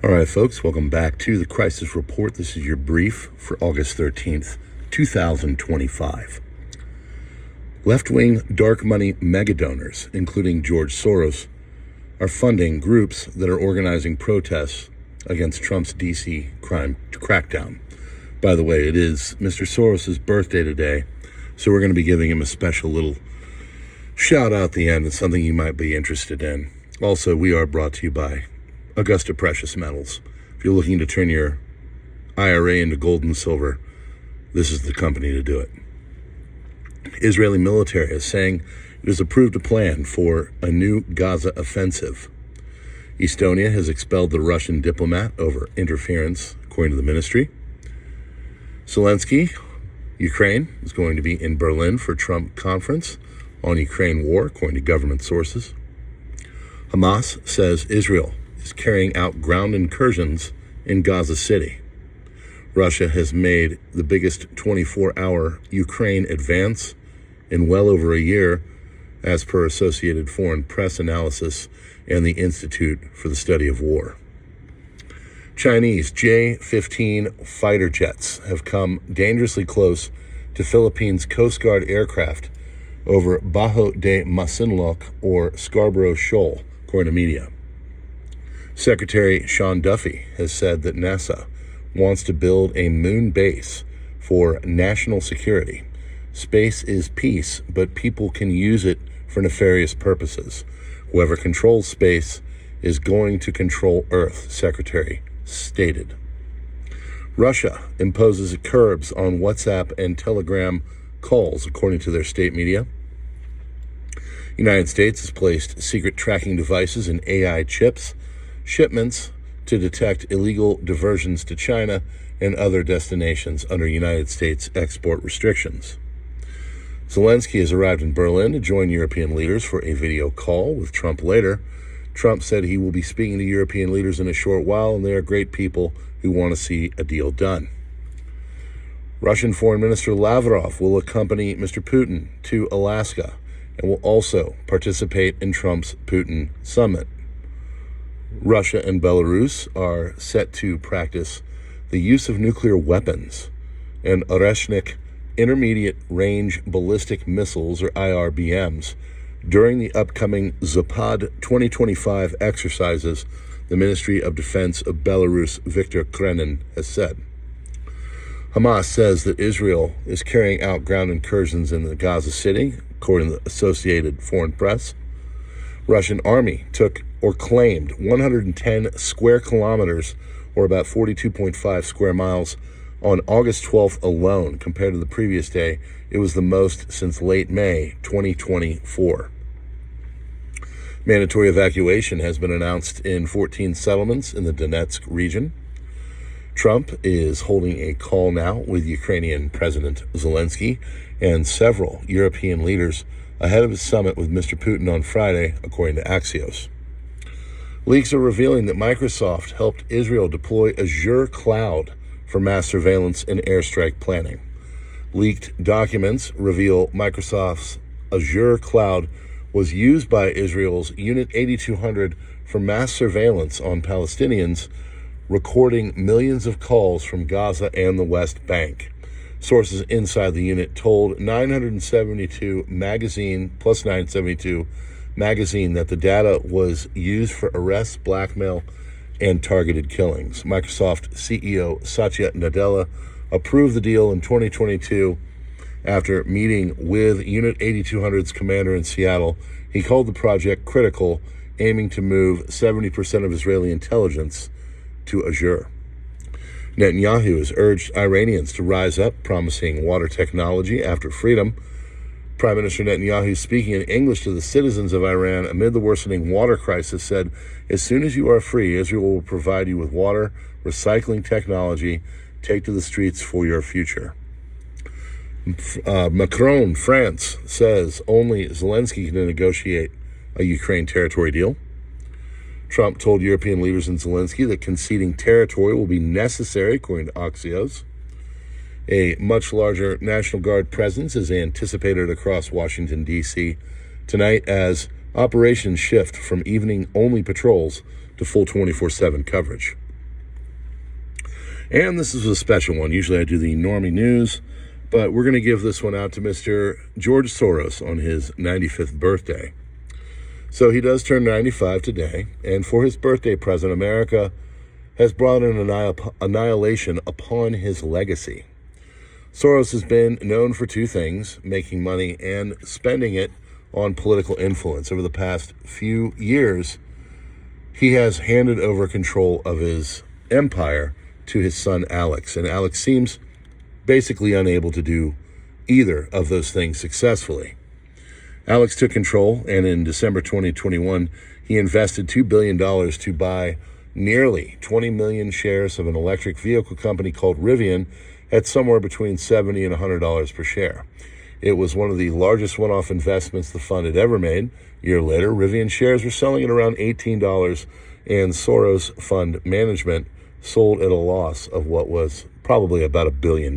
All right, folks, welcome back to the Crisis Report. This is your brief for August 13th, 2025. Left-wing dark money megadonors, including George Soros, are funding groups that are organizing protests against Trump's D.C. crime crackdown. By the way, it is Mr. Soros' birthday today, so we're going to be giving him a special little shout out at the end. It's something you might be interested in. Also, we are brought to you by Augusta Precious Metals. If you're looking to turn your IRA into gold and silver, this is the company to do it. Israeli military is saying it has approved a plan for a new Gaza offensive. Estonia has expelled the Russian diplomat over interference, according to the ministry. Zelensky, Ukraine, is going to be in Berlin for Trump conference on Ukraine war, according to government sources. Hamas says Israel is carrying out ground incursions in Gaza City. Russia has made the biggest 24-hour Ukraine advance in well over a year, as per Associated Foreign Press analysis and the Institute for the Study of War. Chinese J-15 fighter jets have come dangerously close to Philippines Coast Guard aircraft over Bajo de Masinloc or Scarborough Shoal, according to media. Secretary Sean Duffy has said that NASA wants to build a moon base for national security. Space is peace, but people can use it for nefarious purposes. Whoever controls space is going to control Earth, Secretary stated. Russia imposes curbs on WhatsApp and Telegram calls, according to their state media. United States has placed secret tracking devices and AI chips shipments to detect illegal diversions to China and other destinations under United States export restrictions. Zelensky has arrived in Berlin to join European leaders for a video call with Trump later. Trump said he will be speaking to European leaders in a short while, and they are great people who want to see a deal done. Russian Foreign Minister Lavrov will accompany Mr. Putin to Alaska and will also participate in Trump's Putin summit. Russia and Belarus are set to practice the use of nuclear weapons and Oreshnik intermediate range ballistic missiles, or IRBMs, during the upcoming Zapad 2025 exercises, the Ministry of Defense of Belarus, Viktor Krenin, has said. Hamas says that Israel is carrying out ground incursions in the Gaza City, according to the Associated Foreign Press. Russian army took or claimed 110 square kilometers, or about 42.5 square miles, on August 12th alone. Compared to the previous day, it was the most since late May 2024. Mandatory evacuation has been announced in 14 settlements in the Donetsk region. Trump is holding a call now with Ukrainian President Zelensky and several European leaders ahead of his summit with Mr. Putin on Friday, according to Axios. Leaks are revealing that Microsoft helped Israel deploy Azure Cloud for mass surveillance and airstrike planning. Leaked documents reveal Microsoft's Azure Cloud was used by Israel's Unit 8200 for mass surveillance on Palestinians, recording millions of calls from Gaza and the West Bank. Sources inside the unit told 972 magazine that the data was used for arrests, blackmail, and targeted killings. Microsoft CEO Satya Nadella approved the deal in 2022 after meeting with Unit 8200's commander in Seattle. He called the project critical, aiming to move 70% of Israeli intelligence to Azure. Netanyahu has urged Iranians to rise up, promising water technology after freedom. Prime Minister Netanyahu, speaking in English to the citizens of Iran amid the worsening water crisis, said, "As soon as you are free, Israel will provide you with water, recycling technology. Take to the streets for your future." Macron, France, says only Zelensky can negotiate a Ukraine territory deal. Trump told European leaders and Zelensky that conceding territory will be necessary, according to Axios. A much larger National Guard presence is anticipated across Washington, D.C. tonight as operations shift from evening-only patrols to full 24/7 coverage. And this is a special one. Usually I do the normie news, but we're going to give this one out to Mr. George Soros on his 95th birthday. So he does turn 95 today, and for his birthday present, America has brought an annihilation upon his legacy. Soros has been known for two things: making money and spending it on political influence. Over the past few years, he has handed over control of his empire to his son Alex, and Alex seems basically unable to do either of those things successfully. Alex took control, and in December 2021, he invested $2 billion to buy nearly 20 million shares of an electric vehicle company called Rivian at somewhere between $70 and $100 per share. It was one of the largest one-off investments the fund had ever made. A year later, Rivian shares were selling at around $18, and Soros Fund Management sold at a loss of what was probably about $1 billion.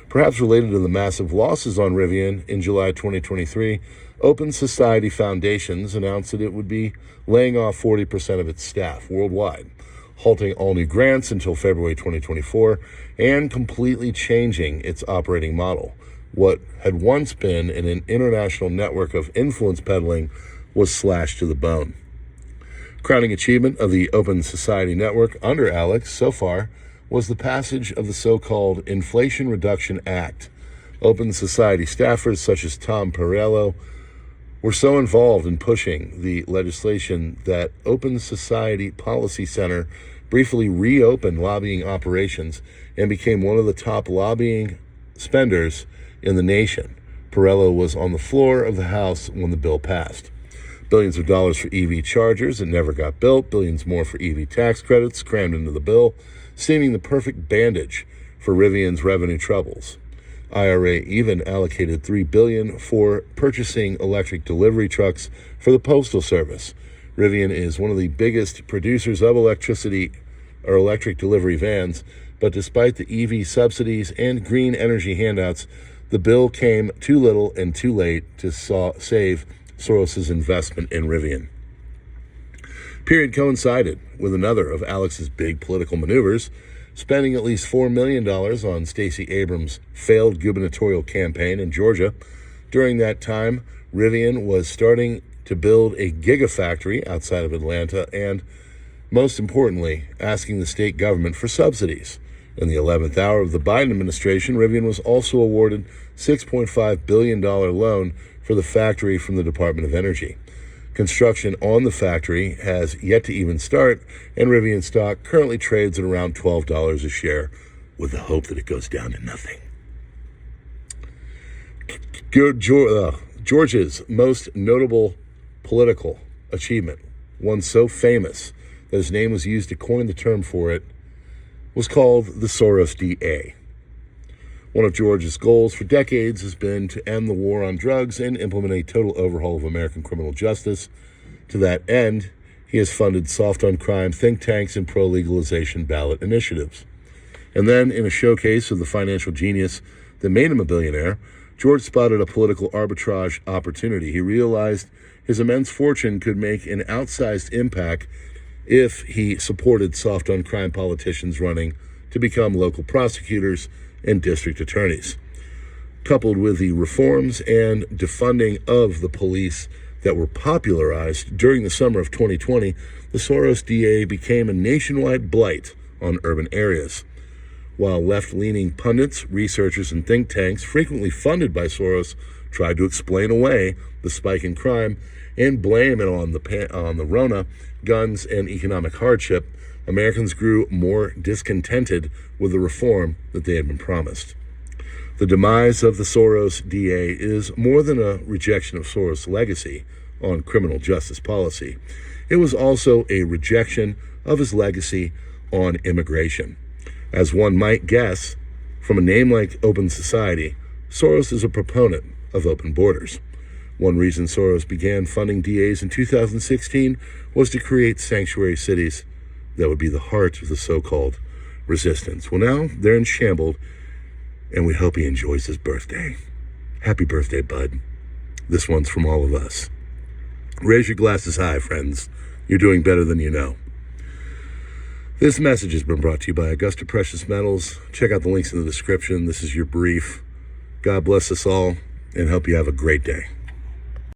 Perhaps related to the massive losses on Rivian, in July 2023, Open Society Foundations announced that it would be laying off 40% of its staff worldwide, halting all new grants until February 2024, and completely changing its operating model. What had once been an international network of influence peddling was slashed to the bone. Crowning achievement of the Open Society Network under Alex so far was the passage of the so-called Inflation Reduction Act. Open Society staffers such as Tom Perello were so involved in pushing the legislation that Open Society Policy Center briefly reopened lobbying operations and became one of the top lobbying spenders in the nation. Perello was on the floor of the House when the bill passed. Billions of dollars for EV chargers that never got built, billions more for EV tax credits crammed into the bill, seeming the perfect bandage for Rivian's revenue troubles. IRA even allocated $3 billion for purchasing electric delivery trucks for the Postal Service. Rivian is one of the biggest producers of electric delivery vans, but despite the EV subsidies and green energy handouts, the bill came too little and too late to save Soros' investment in Rivian. Period coincided with another of Alex's big political maneuvers, spending at least $4 million on Stacey Abrams' failed gubernatorial campaign in Georgia. During that time, Rivian was starting to build a gigafactory outside of Atlanta and, most importantly, asking the state government for subsidies. In the 11th hour of the Biden administration, Rivian was also awarded a $6.5 billion loan for the factory from the Department of Energy. Construction on the factory has yet to even start, and Rivian stock currently trades at around $12 a share, with the hope that it goes down to nothing. Georgia's most notable political achievement, one so famous that his name was used to coin the term for it, was called the Soros DA. One of Georgia's goals for decades has been to end the war on drugs and implement a total overhaul of American criminal justice. To that end, he has funded soft-on-crime think tanks and pro-legalization ballot initiatives. And then, in a showcase of the financial genius that made him a billionaire, George spotted a political arbitrage opportunity. He realized his immense fortune could make an outsized impact if he supported soft-on-crime politicians running to become local prosecutors and district attorneys. Coupled with the reforms and defunding of the police that were popularized during the summer of 2020, the Soros DA became a nationwide blight on urban areas. While left-leaning pundits, researchers, and think tanks, frequently funded by Soros, tried to explain away the spike in crime and blame it on the Rona, guns, and economic hardship, Americans grew more discontented with the reform that they had been promised. The demise of the Soros DA is more than a rejection of Soros' legacy on criminal justice policy. It was also a rejection of his legacy on immigration. As one might guess, from a name like Open Society, Soros is a proponent of open borders. One reason Soros began funding DAs in 2016 was to create sanctuary cities that would be the heart of the so-called resistance. Well, now they're in shambles, and we hope he enjoys his birthday. Happy birthday, bud. This one's from all of us. Raise your glasses high, friends. You're doing better than you know. This message has been brought to you by Augusta Precious Metals. Check out the links in the description. This is your brief. God bless us all and hope you have a great day.